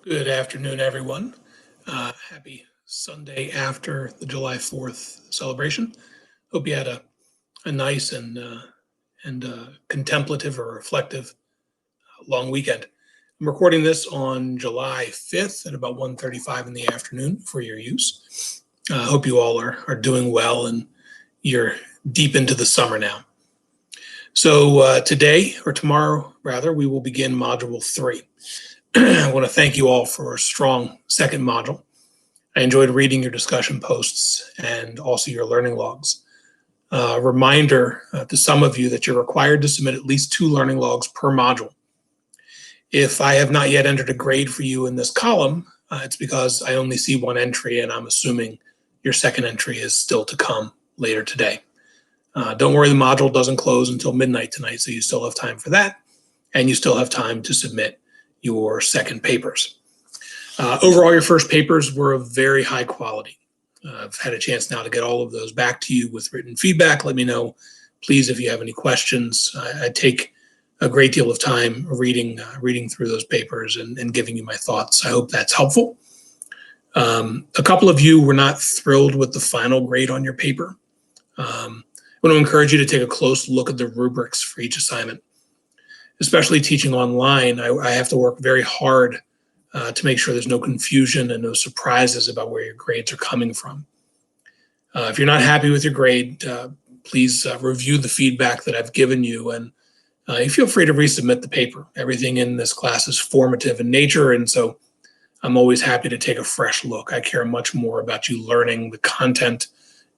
Good afternoon, everyone. Happy Sunday after the July 4th celebration. Hope you had a nice and contemplative or reflective long weekend. I'm recording this on July 5th at about 1:35 in the afternoon for your use. Hope you all are doing well and you're deep into the summer now. So today, or tomorrow rather, we will begin Module 3. I want to thank you all for a strong second module. I enjoyed reading your discussion posts and also your learning logs. Reminder to some of you that you're required to submit at least 2 learning logs per module. If I have not yet entered a grade for you in this column, it's because I only see 1 entry and I'm assuming your second entry is still to come later today. Don't worry, the module doesn't close until midnight tonight, so you still have time for that, and you still have time to submit your second papers. Overall, your first papers were of very high quality. I've had a chance now to get all of those back to you with written feedback. Let me know, please, if you have any questions. I take a great deal of time reading through those papers and giving you my thoughts. I hope that's helpful. A couple of you were not thrilled with the final grade on your paper. I want to encourage you to take a close look at the rubrics for each assignment. Especially teaching online, I have to work very hard to make sure there's no confusion and no surprises about where your grades are coming from. If you're not happy with your grade, please review the feedback that I've given you, and you feel free to resubmit the paper. Everything in this class is formative in nature, and so I'm always happy to take a fresh look. I care much more about you learning the content,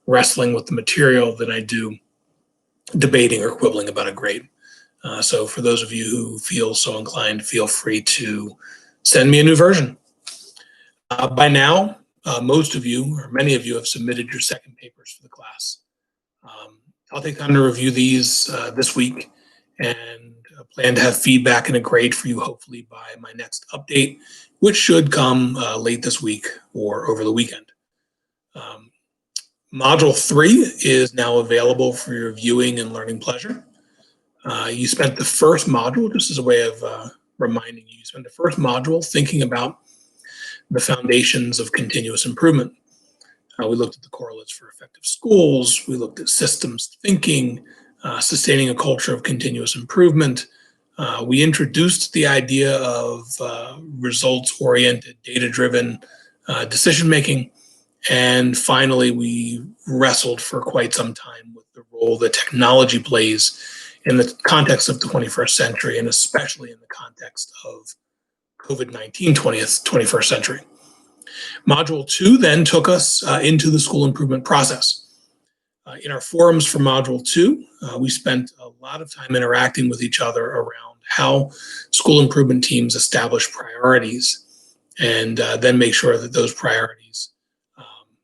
wrestling with the material, than I do debating or quibbling about a grade. So for those of you who feel so inclined, feel free to send me a new version. By now, most of you, or many of you, have submitted your second papers for the class. I'll take time to review these this week and plan to have feedback and a grade for you hopefully by my next update, which should come late this week or over the weekend. Module 3 is now available for your viewing and learning pleasure. You spent the first module, just as a way of reminding you, spent the first module thinking about the foundations of continuous improvement. We looked at the correlates for effective schools. We looked at systems thinking, sustaining a culture of continuous improvement. We introduced the idea of results-oriented, data-driven decision-making. And finally, we wrestled for quite some time with the role that technology plays in the context of the 21st century, and especially in the context of COVID-19 21st century. Module 2 then took us into the school improvement process. In our forums for Module 2, we spent a lot of time interacting with each other around how school improvement teams establish priorities and then make sure that those priorities,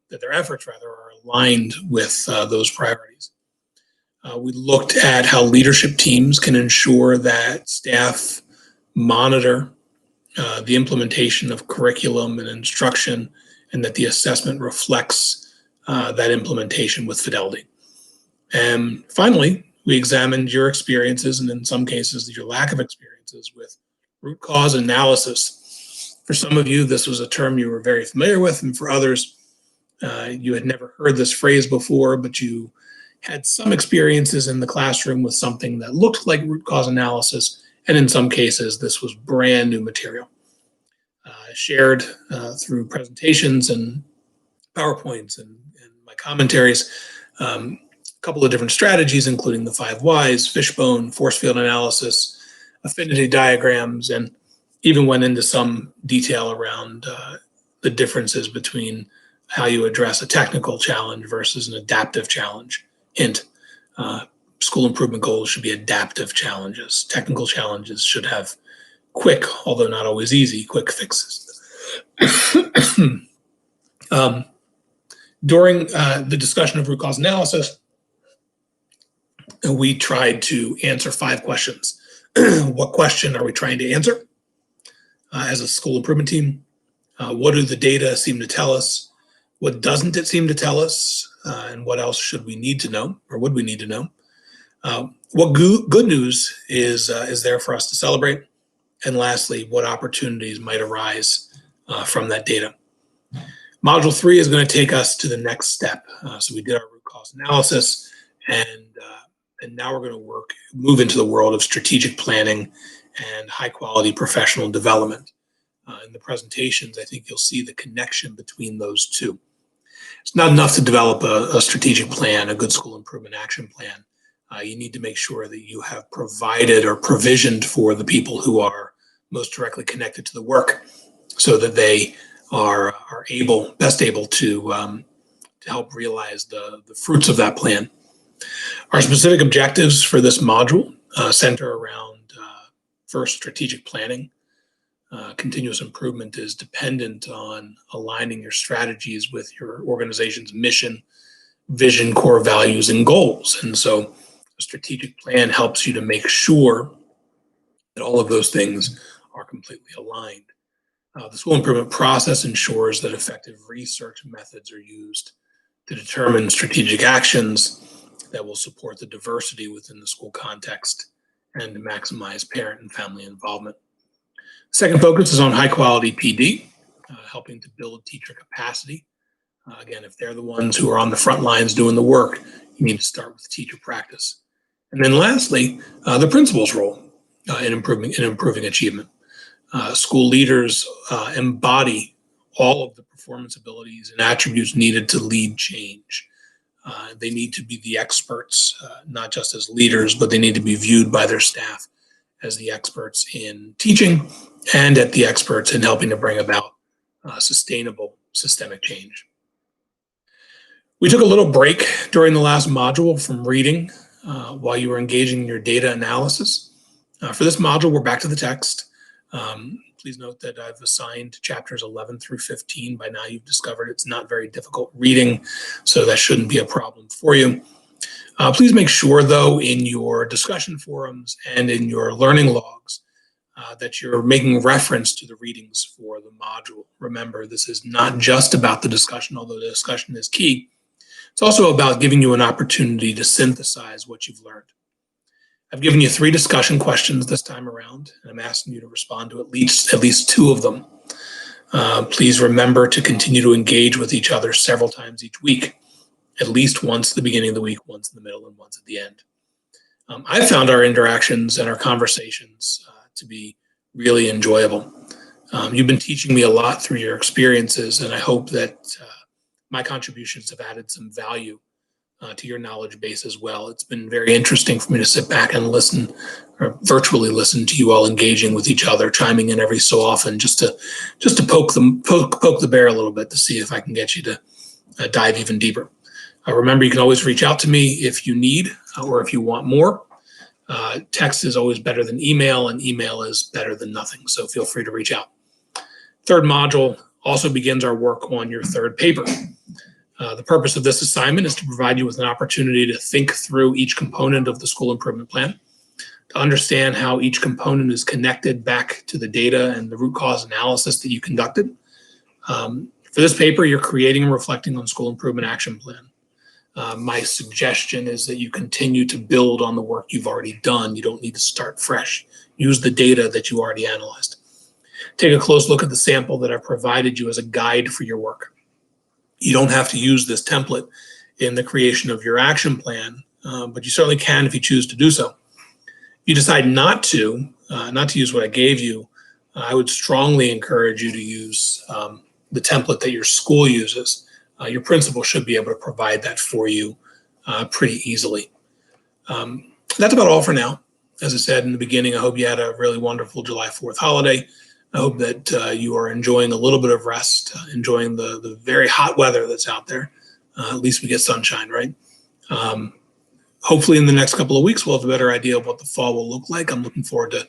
that their efforts rather, are aligned with those priorities. We looked at how leadership teams can ensure that staff monitor the implementation of curriculum and instruction, and that the assessment reflects that implementation with fidelity. And finally, we examined your experiences, and in some cases, your lack of experiences with root cause analysis. For some of you, this was a term you were very familiar with, and for others, you had never heard this phrase before, but you had some experiences in the classroom with something that looked like root cause analysis, and in some cases, this was brand new material. Shared through presentations and PowerPoints and my commentaries, a couple of different strategies, including the 5 whys, fishbone, force field analysis, affinity diagrams, and even went into some detail around the differences between how you address a technical challenge versus an adaptive challenge. Hint, school improvement goals should be adaptive challenges. Technical challenges should have quick, although not always easy, quick fixes. During the discussion of root cause analysis, we tried to answer 5 questions. What question are we trying to answer as a school improvement team? What do the data seem to tell us? What doesn't it seem to tell us? And what else should we need to know, or would we need to know? What good news is there for us to celebrate? And lastly, what opportunities might arise from that data. Module 3 is going to take us to the next step. So we did our root cause analysis, and now we're going to move into the world of strategic planning and high quality professional development. In the presentations, I think you'll see the connection between those two. It's not enough to develop a strategic plan, a good school improvement action plan. You need to make sure that you have provided or provisioned for the people who are most directly connected to the work, so that they are best able to help realize the fruits of that plan. Our specific objectives for this module center around first, strategic planning. Continuous improvement is dependent on aligning your strategies with your organization's mission, vision, core values, and goals. And so a strategic plan helps you to make sure that all of those things are completely aligned. The school improvement process ensures that effective research methods are used to determine strategic actions that will support the diversity within the school context and to maximize parent and family involvement. Second focus is on high quality PD, helping to build teacher capacity. Again, if they're the ones who are on the front lines doing the work, you need to start with teacher practice. And then lastly, the principal's role in improving achievement. School leaders embody all of the performance abilities and attributes needed to lead change. They need to be the experts, not just as leaders, but they need to be viewed by their staff as the experts in teaching and at the experts in helping to bring about sustainable systemic change. We took a little break during the last module from reading while you were engaging in your data analysis. For this module, we're back to the text. Please note that I've assigned chapters 11 through 15. By now you've discovered it's not very difficult reading, so that shouldn't be a problem for you. Please make sure, though, in your discussion forums and in your learning logs that you're making reference to the readings for the module. Remember, this is not just about the discussion, although the discussion is key. It's also about giving you an opportunity to synthesize what you've learned. I've given you 3 discussion questions this time around, and I'm asking you to respond to at least 2 of them. Please remember to continue to engage with each other several times each week, at least once at the beginning of the week, once in the middle, and once at the end. I found our interactions and our conversations to be really enjoyable. You've been teaching me a lot through your experiences, and I hope that my contributions have added some value to your knowledge base as well. It's been very interesting for me to sit back and listen, or virtually listen to you all engaging with each other, chiming in every so often, just to poke the bear a little bit to see if I can get you to dive even deeper. Remember, you can always reach out to me if you need or if you want more. Text is always better than email, and email is better than nothing. So feel free to reach out. Third module also begins our work on your third paper. The purpose of this assignment is to provide you with an opportunity to think through each component of the school improvement plan, to understand how each component is connected back to the data and the root cause analysis that you conducted. For this paper, you're creating and reflecting on school improvement action plan. My suggestion is that you continue to build on the work you've already done. You don't need to start fresh. Use the data that you already analyzed. Take a close look at the sample that I've provided you as a guide for your work. You don't have to use this template in the creation of your action plan, but you certainly can if you choose to do so. If you decide not to use what I gave you, I would strongly encourage you to use the template that your school uses. Your principal should be able to provide that for you pretty easily. That's about all for now. As I said in the beginning, I hope you had a really wonderful July 4th holiday. I hope that you are enjoying a little bit of rest, enjoying the very hot weather that's out there. At least we get sunshine, right? Hopefully in the next couple of weeks, we'll have a better idea of what the fall will look like. I'm looking forward to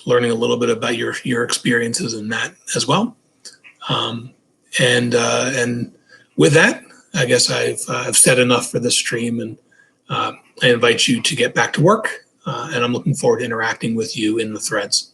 learning a little bit about your experiences in that as well. And with that, I guess I've said enough for this stream, and I invite you to get back to work, and I'm looking forward to interacting with you in the threads.